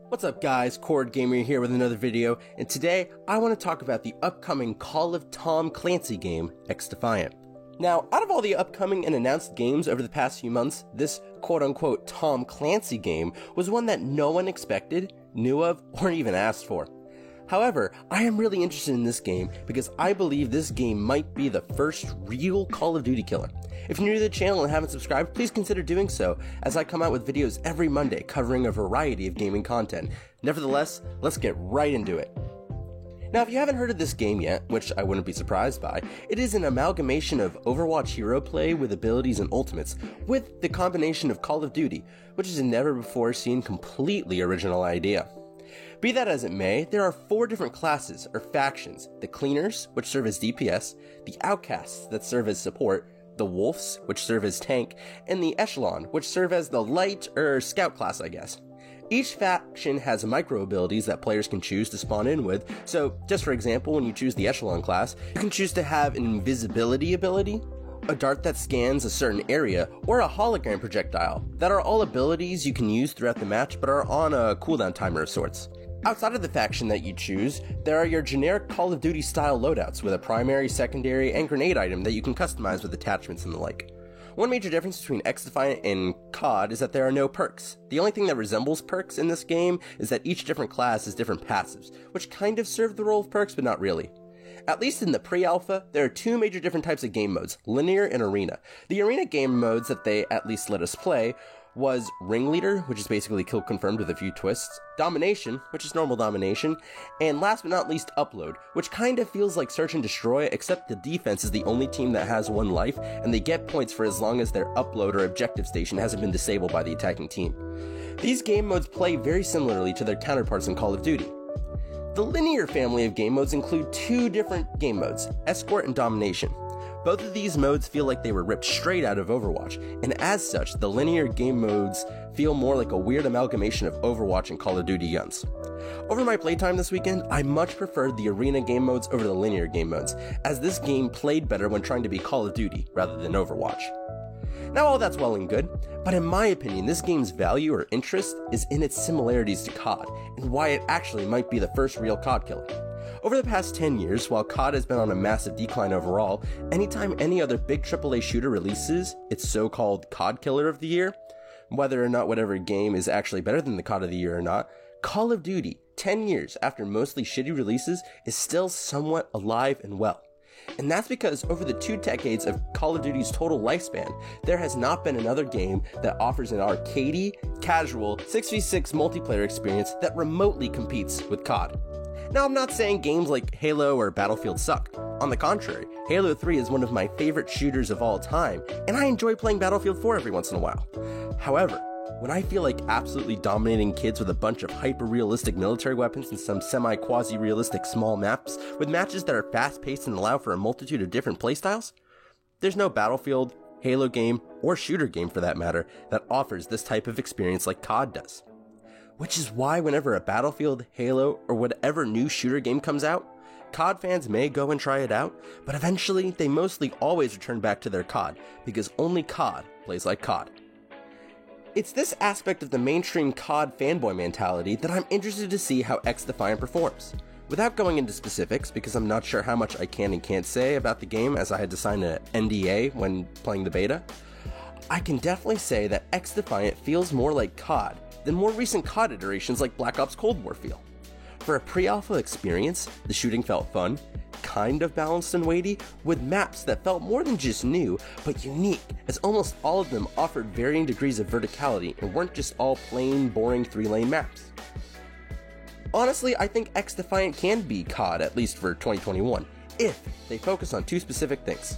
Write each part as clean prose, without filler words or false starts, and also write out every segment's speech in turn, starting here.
What's up guys, Cord Gamer here with another video, and today I want to talk about the upcoming Call of Tom Clancy game, XDefiant. Now, out of all the upcoming and announced games over the past few months, this quote-unquote Tom Clancy game was one that no one expected, knew of, or even asked for. However, I am really interested in this game because I believe this game might be the first real Call of Duty killer. If you're new to the channel and haven't subscribed, please consider doing so, as I come out with videos every Monday covering a variety of gaming content. Nevertheless, let's get right into it. Now, if you haven't heard of this game yet, which I wouldn't be surprised by, it is an amalgamation of Overwatch hero play with abilities and ultimates, with the combination of Call of Duty, which is a never-before-seen completely original idea. Be that as it may, there are 4 different classes, or factions: the Cleaners, which serve as DPS, the Outcasts, that serve as support, the Wolves, which serve as tank, and the Echelon, which serve as the light, or scout class, I guess. Each faction has micro abilities that players can choose to spawn in with, so just for example, when you choose the Echelon class, you can choose to have an invisibility ability, a dart that scans a certain area, or a hologram projectile, that are all abilities you can use throughout the match but are on a cooldown timer of sorts. Outside of the faction that you choose, there are your generic Call of Duty style loadouts with a primary, secondary, and grenade item that you can customize with attachments and the like. One major difference between XDefiant and COD is that there are no perks. The only thing that resembles perks in this game is that each different class has different passives, which kind of serve the role of perks but not really. At least in the pre-alpha, there are 2 major different types of game modes, linear and arena. The arena game modes that they at least let us play was Ringleader, which is basically kill confirmed with a few twists, Domination, which is normal domination, and last but not least Upload, which kind of feels like Search and Destroy, except the defense is the only team that has 1 life, and they get points for as long as their upload or objective station hasn't been disabled by the attacking team. These game modes play very similarly to their counterparts in Call of Duty. The linear family of game modes include 2 different game modes, Escort and Domination. Both of these modes feel like they were ripped straight out of Overwatch, and as such, the linear game modes feel more like a weird amalgamation of Overwatch and Call of Duty guns. Over my playtime this weekend, I much preferred the arena game modes over the linear game modes, as this game played better when trying to be Call of Duty rather than Overwatch. Now all that's well and good, but in my opinion this game's value or interest is in its similarities to COD, and why it actually might be the first real COD killer. Over the past 10 years, while COD has been on a massive decline overall, anytime any other big AAA shooter releases its so-called COD Killer of the Year, whether or not whatever game is actually better than the COD of the Year or not, Call of Duty, 10 years after mostly shitty releases, is still somewhat alive and well. And that's because over the 2 decades of Call of Duty's total lifespan, there has not been another game that offers an arcadey, casual, 6v6 multiplayer experience that remotely competes with COD. Now, I'm not saying games like Halo or Battlefield suck. On the contrary, Halo 3 is one of my favorite shooters of all time, and I enjoy playing Battlefield 4 every once in a while. However, when I feel like absolutely dominating kids with a bunch of hyper-realistic military weapons and some semi-quasi-realistic small maps, with matches that are fast-paced and allow for a multitude of different playstyles, there's no Battlefield, Halo game, or shooter game for that matter, that offers this type of experience like COD does. Which is why whenever a Battlefield, Halo, or whatever new shooter game comes out, COD fans may go and try it out, but eventually they mostly always return back to their COD, because only COD plays like COD. It's this aspect of the mainstream COD fanboy mentality that I'm interested to see how XDefiant performs. Without going into specifics, because I'm not sure how much I can and can't say about the game as I had to sign an NDA when playing the beta, I can definitely say that XDefiant feels more like COD than more recent COD iterations like Black Ops Cold War feel. For a pre-alpha experience, the shooting felt fun, kind of balanced and weighty, with maps that felt more than just new, but unique, as almost all of them offered varying degrees of verticality and weren't just all plain, boring 3-lane maps. Honestly, I think XDefiant can be COD, at least for 2021, if they focus on 2 specific things.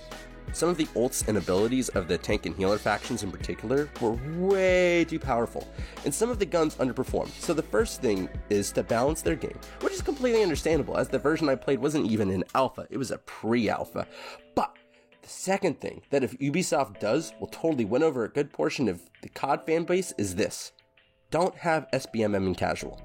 Some of the ults and abilities of the tank and healer factions in particular were way too powerful, and some of the guns underperformed, so the first thing is to balance their game, which is completely understandable as the version I played wasn't even an alpha, it was a pre-alpha. But the second thing that if Ubisoft does will totally win over a good portion of the COD fanbase is this: don't have SBMM in casual.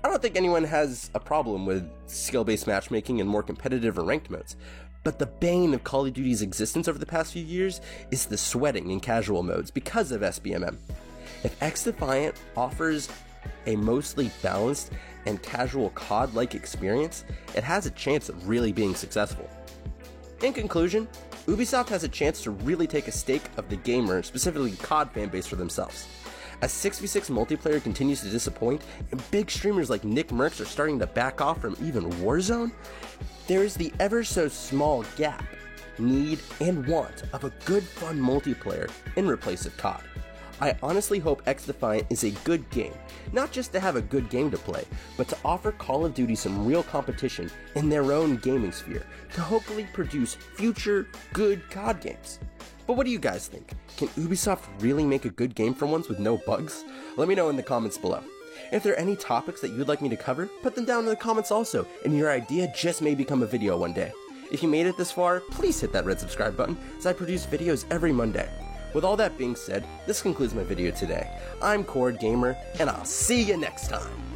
I don't think anyone has a problem with skill-based matchmaking and more competitive or ranked modes, but the bane of Call of Duty's existence over the past few years is the sweating in casual modes because of SBMM. If XDefiant offers a mostly balanced and casual COD-like experience, it has a chance of really being successful. In conclusion, Ubisoft has a chance to really take a stake of the gamer, specifically COD fanbase, for themselves. As 6v6 multiplayer continues to disappoint, and big streamers like Nick Merckx are starting to back off from even Warzone, there is the ever so small gap, need, and want of a good fun multiplayer in replace of COD. I honestly hope XDefiant is a good game, not just to have a good game to play, but to offer Call of Duty some real competition in their own gaming sphere, to hopefully produce future good COD games. But what do you guys think? Can Ubisoft really make a good game for once with no bugs? Let me know in the comments below. If there are any topics that you'd like me to cover, put them down in the comments also, and your idea just may become a video one day. If you made it this far, please hit that red subscribe button, as I produce videos every Monday. With all that being said, this concludes my video today. I'm Cord Gamer, and I'll see you next time!